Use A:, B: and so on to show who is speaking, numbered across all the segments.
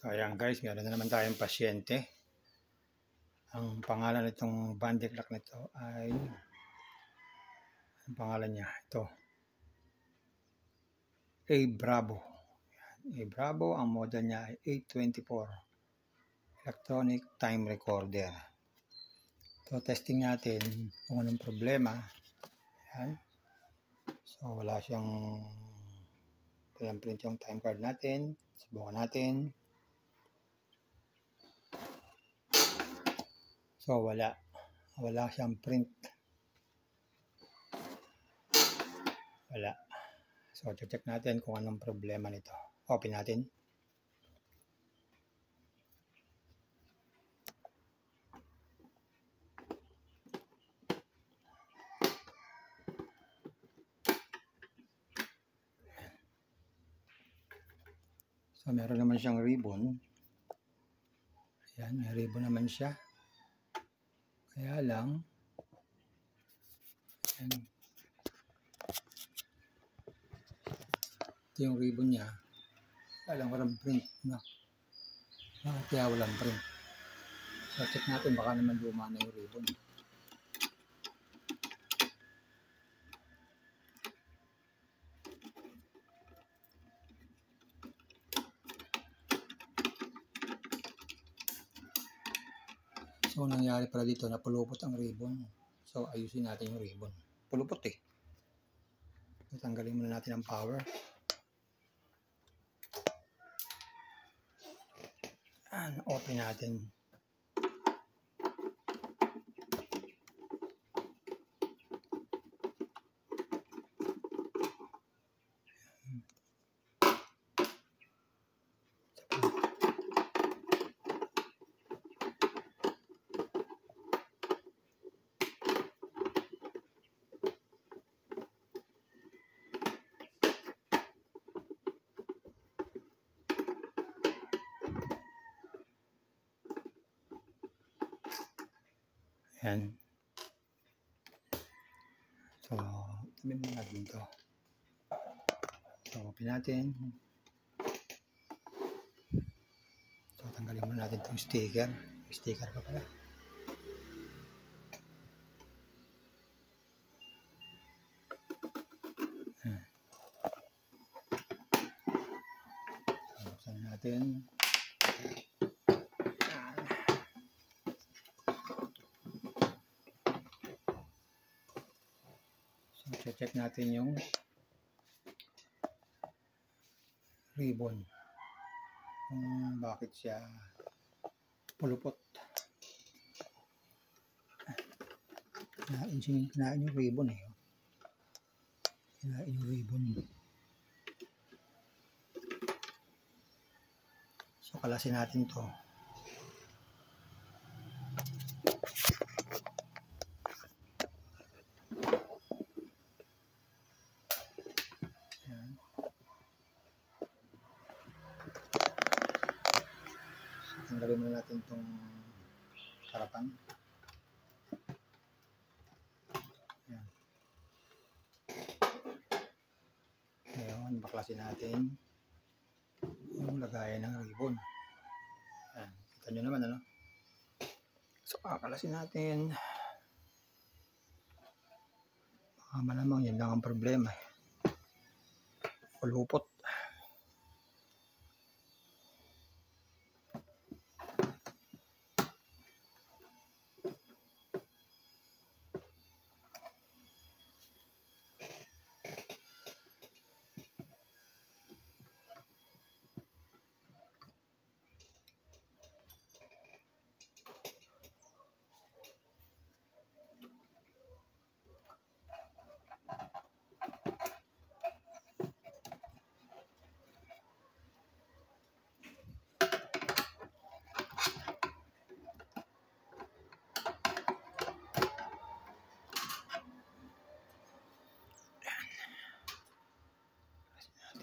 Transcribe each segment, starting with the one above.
A: So ayan guys, meron na naman tayong pasyente. Ang pangalan nitong bandit lock nito ay, ang pangalan niya, ito, A Bravo. A Bravo, ang model niya ay 824 electronic time recorder. So testing natin kung anong problema. Ayan. So wala siyang print yung time card natin. Subukan natin. So wala siyang print. Wala. So check natin kung anong problema nito. Open natin. So meron naman siyang ribbon. Ayan, may ribbon naman siya. Kaya lang, ayan, ito yung ribbon niya. Kaya lang walang print. No? Kaya walang print. So check natin, baka naman luma na yung ribbon. So nangyari pala dito, napulupot ang ribbon. So ayusin natin yung ribbon. Pulupot eh. Tanggalin muna natin ang power. Open natin. Ayan. So, tabi muna natin ito. So, open natin. So, tanggalin muna natin itong sticker. Sticker pa pala. So, buksan natin. So, check natin yung ribbon. Kung bakit siya pulupot. Kinain yung ribbon eh. Kinain yung ribbon. So, kalasin natin to. Ayan. So, tanggalin muna natin itong harapan. Ayan. Ngayon, baklasin natin yung lagayan ng ribbon. Ayan. Kita nyo naman, ano? So, kakalasin natin. Baka malamang yun lang ang problema. Pulupot.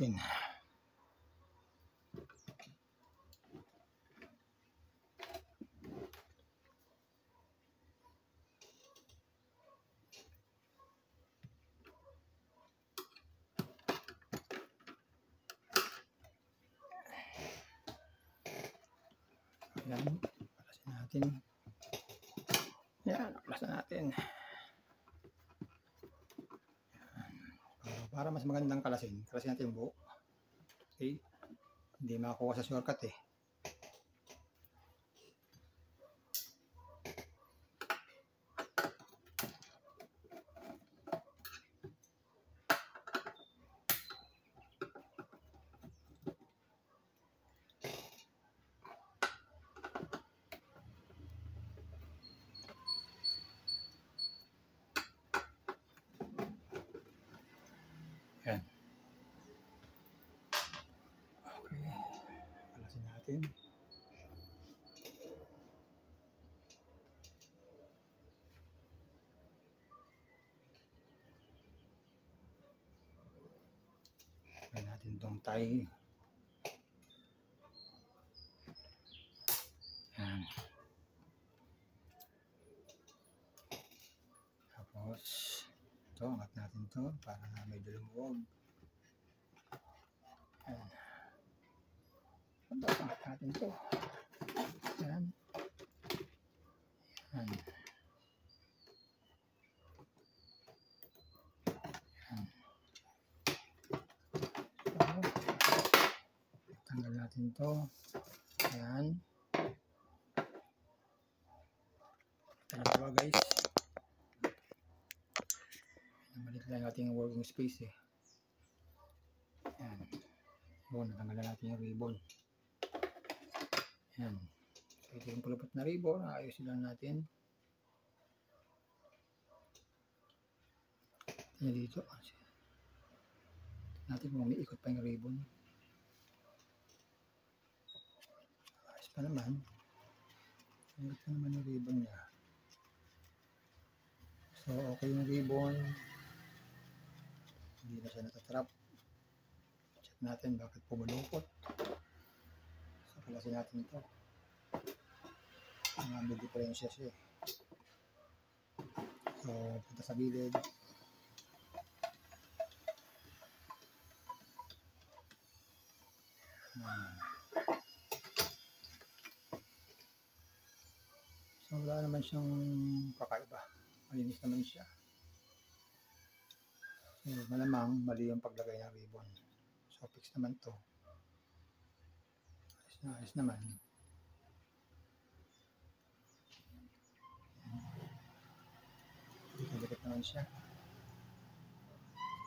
A: Natin. Yan, kalasin natin. Yan, kalasin natin. Yan. Para mas magandang kalasin natin yung buo. Okay, hindi makakuha sa shortcut eh. Yan. Okay, kalasin natin. Gawin natin itong tie. Yan. Tapos, ito, angat natin ito para medyo lumuwag. Yan. Tapos, angat natin ito. Yan. Yan. Yan. Tanggal natin ito. Yan. Ito ba guys? Malit lang ating working space eh. Yan. Yun, natanggalan natin yung ribbon. Yan. So, ito yung pulupot na ribbon. Ayusin lang natin. Tingnan dito. Tingnan natin kung umiikot pa yung ribbon. Ayos pa naman. Umiikot pa naman yung ribbon niya. So, okay yung ribbon. Hindi na siya natatrap. Check natin bakit pumulupot. So, kalasin natin ito. May diferensya siya. So, punta sa gilid. So, wala naman siyang kakaiba. Malinis naman siya. So, malamang mali yung paglagay ng ribbon. So, fix naman to. Ayos naman. Dikit naman siya.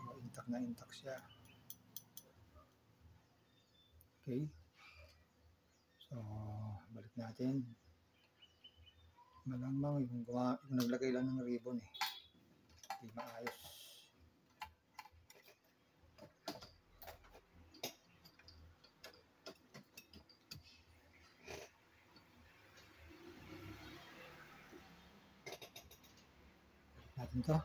A: So, intact siya. Okay. So, balik natin. Malamang yung naglagay lang ng ribbon eh. Hindi maayos. Natin to.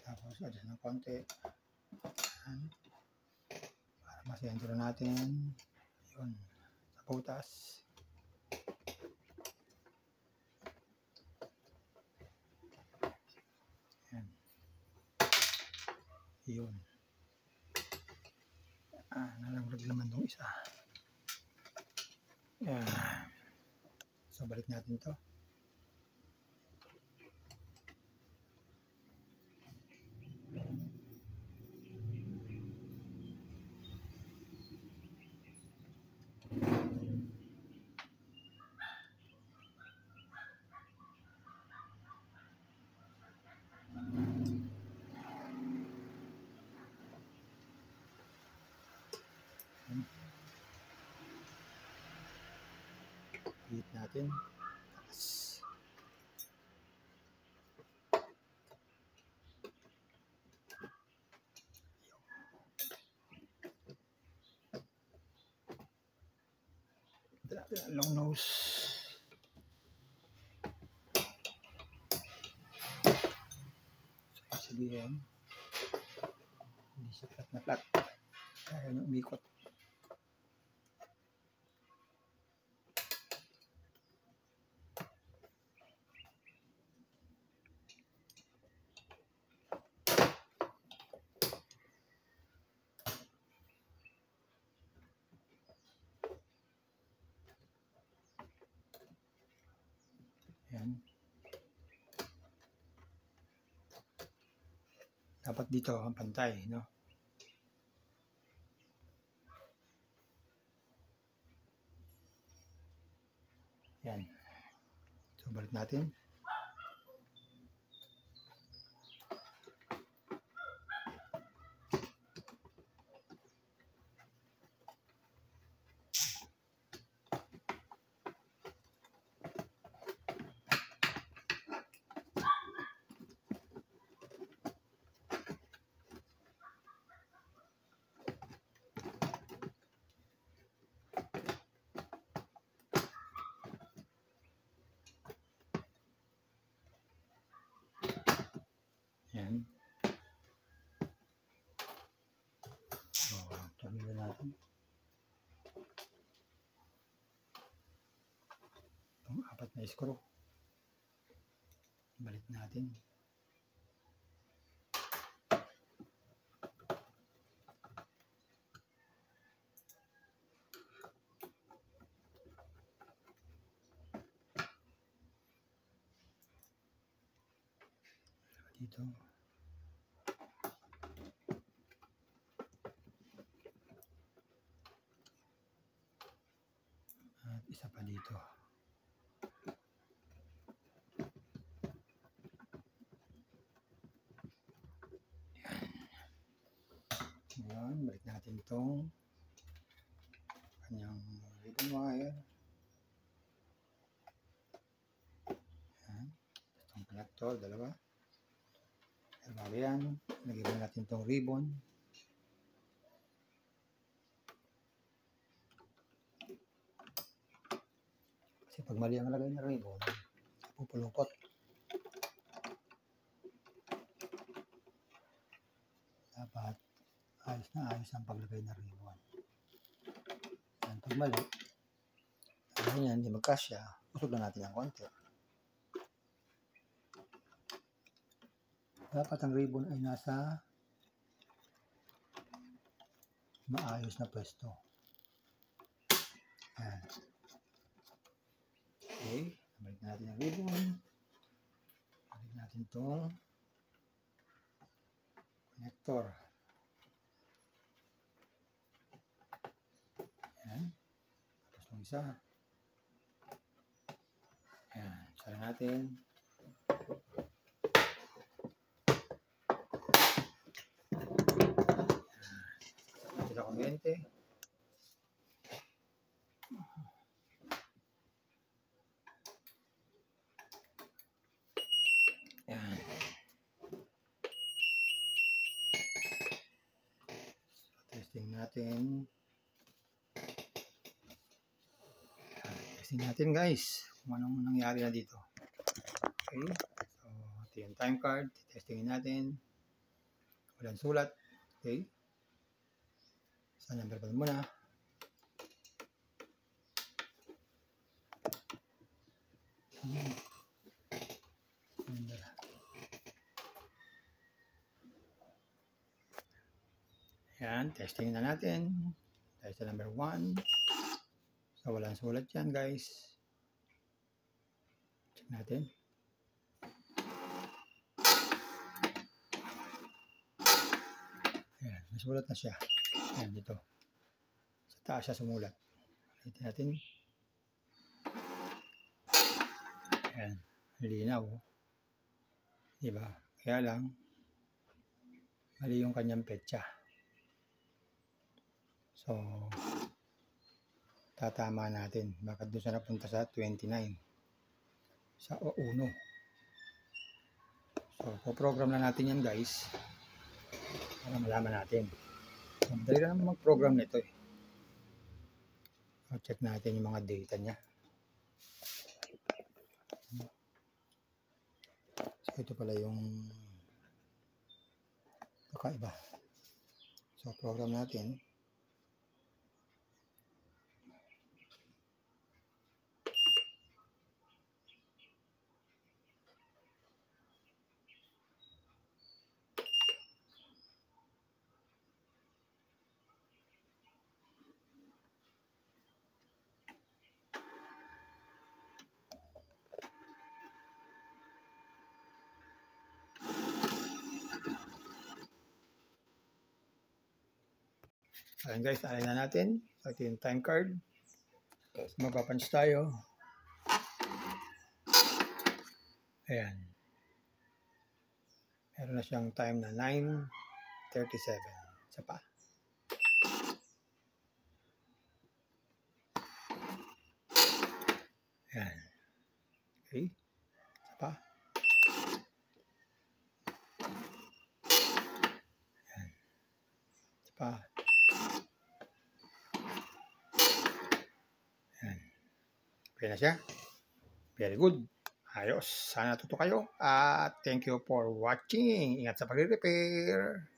A: Tapos adjust ng konti. Yan. Para masentro natin. Yun. Sa butas. Yan. Yun. Nalaglag naman itong isa. Yan. So balik natin to. Hit natin. Taas. Ito natin ang long nose. So, sabihin, hindi siya flat na flat. Kaya nyo umikot. Yan. Dapat dito ang pantay, no? Yan. So, balik natin. Yan. So, tumila natin. Itong 4 na screw. Balik natin. Dito. At isa pa dito. Yan, balik natin itong kanyang ribbon wire. Yan, itong connector, dalawa. Bago yan, lagyan natin itong ribbon. Kasi pag mali ang lagay ng ribbon, pupulupot. Dapat ayos na ayos ang paglagay ng ribbon. Yan, pag mali, yan, hindi magkasya, usog na natin ng konti. Dapat ang ribbon ay nasa maayos na pwesto. Yan. Okay, balik natin ang ribbon. Balik natin itong connector. Yan. Tapos itong isa. Yan. Sara natin. Sa kuryente. Yan. So, testing natin. Testing natin guys kung anong nangyari na dito. Okay. So, ito yung time card. Testingin natin. Walang sulat. Okay. Sa number pa muna. Yan, testing na natin. Dahil sa number 1. So, walang sulat yan guys. Check natin. Yan, nasulat na siya. Yan, dito. Sa taas siya sumulat. Ulitin natin. Yan, linaw. Diba? Kaya lang, mali yung kanyang petsa. So, tatama natin. Bakit doon siya napunta sa 29? Sa 1. So, po-program na natin yan guys. Para malaman natin. So, madali lang mag-program nito eh. So, check natin yung mga data niya. So, ito pala yung kakaiba. So, program natin. Ayan guys, alin na natin. So, ito yung time card. Mapapunch tayo. Ayan. Meron na siyang time na 9:37. Isa pa. Ayan. Okay. Isa pa. Ayan. Isa pa. Ayan. Okay na siya. Very good. Ayos. Sana natuto kayo. At thank you for watching. Ingat sa pag-repair.